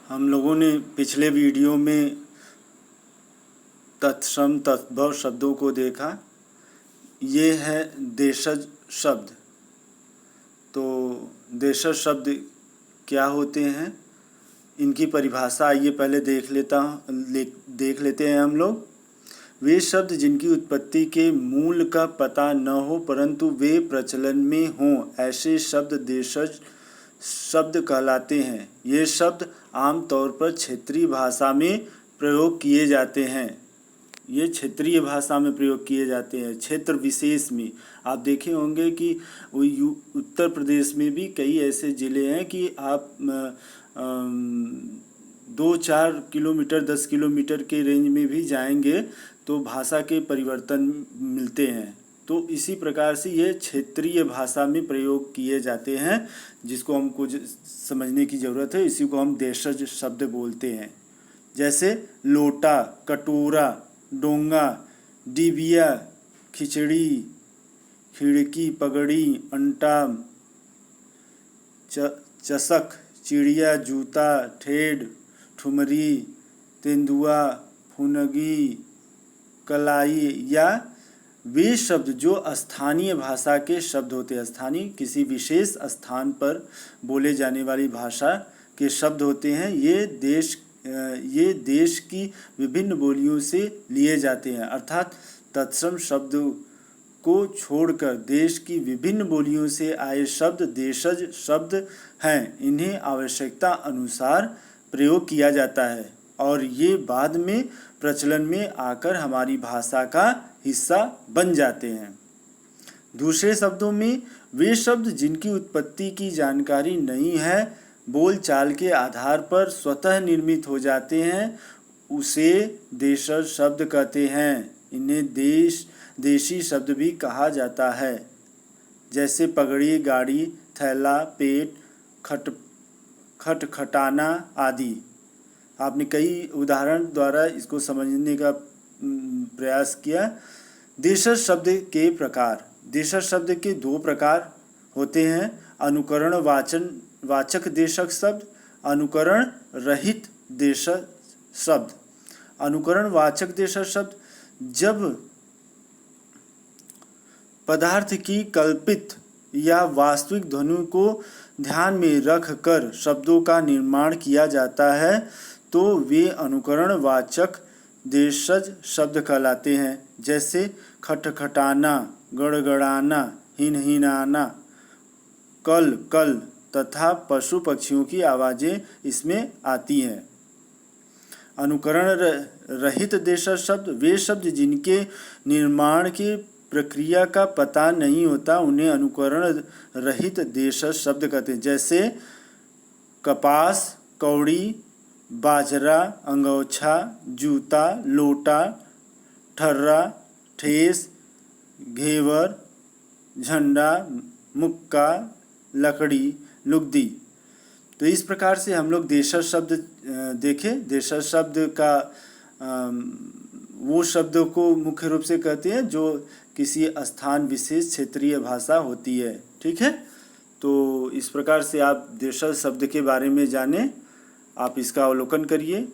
हम लोगों ने पिछले वीडियो में तत्सम तद्भव शब्दों को देखा। ये है देशज शब्द। तो देशज शब्द क्या होते हैं, इनकी परिभाषा आइए पहले देख लेते हैं हम लोग। वे शब्द जिनकी उत्पत्ति के मूल का पता न हो परंतु वे प्रचलन में हों, ऐसे शब्द देशज शब्द कहलाते हैं। ये शब्द आमतौर पर क्षेत्रीय भाषा में प्रयोग किए जाते हैं। ये क्षेत्रीय भाषा में प्रयोग किए जाते हैं। क्षेत्र विशेष में आप देखे होंगे कि उत्तर प्रदेश में भी कई ऐसे ज़िले हैं कि आप 2-4 किलोमीटर 10 किलोमीटर के रेंज में भी जाएंगे तो भाषा के परिवर्तन मिलते हैं। तो इसी प्रकार से ये क्षेत्रीय भाषा में प्रयोग किए जाते हैं, जिसको हमको समझने की ज़रूरत है। इसी को हम देशज शब्द बोलते हैं। जैसे लोटा, कटोरा, डोंगा, डिबिया, खिचड़ी, खिड़की, पगड़ी, अंटा, चषक, चिड़िया, जूता, ठेड, ठुमरी, तेंदुआ, फुनगी, कलाई, या वे शब्द जो स्थानीय भाषा के शब्द होते हैं। स्थानीय किसी विशेष स्थान पर बोले जाने वाली भाषा के शब्द होते हैं। ये देश की विभिन्न बोलियों से लिए जाते हैं। अर्थात तत्सम शब्द को छोड़कर देश की विभिन्न बोलियों से आए शब्द देशज शब्द हैं। इन्हें आवश्यकता अनुसार प्रयोग किया जाता है और ये बाद में प्रचलन में आकर हमारी भाषा का हिस्सा बन जाते हैं। दूसरे शब्दों में, वे शब्द जिनकी उत्पत्ति की जानकारी नहीं है, बोलचाल के आधार पर स्वतः निर्मित हो जाते हैं, उसे देशज शब्द कहते हैं। इन्हें देशी शब्द भी कहा जाता है। जैसे पगड़ी, गाड़ी, थैला, पेट, खटखटाना आदि। आपने कई उदाहरण द्वारा इसको समझने का प्रयास किया। देशज शब्द के प्रकार। देशज शब्द के 2 प्रकार होते हैं। अनुकरण वाचक देशज शब्द, अनुकरण रहित देशज शब्द। अनुकरण वाचक देशज शब्द जब पदार्थ की कल्पित या वास्तविक ध्वनि को ध्यान में रखकर शब्दों का निर्माण किया जाता है तो वे अनुकरण वाचक देशज शब्द कहलाते हैं। जैसे खटखटाना, गड़गड़ाना, हिनहिनाना, कल कल तथा पशु पक्षियों की आवाज़ें इसमें आती हैं। अनुकरण रहित देशज शब्द वे शब्द जिनके निर्माण की प्रक्रिया का पता नहीं होता, उन्हें अनुकरण रहित देशज शब्द कहते हैं। जैसे कपास, कौड़ी, बाजरा, अंगोछा, जूता, लोटा, ठर्रा, ठेस, घेवर, झंडा, मुक्का, लकड़ी, लुगदी। तो इस प्रकार से हम लोग देशज शब्द देखे। देशज शब्द का वो शब्दों को मुख्य रूप से कहते हैं जो किसी स्थान विशेष क्षेत्रीय भाषा होती है। ठीक है, तो इस प्रकार से आप देशज शब्द के बारे में जानें। आप इसका अवलोकन करिए।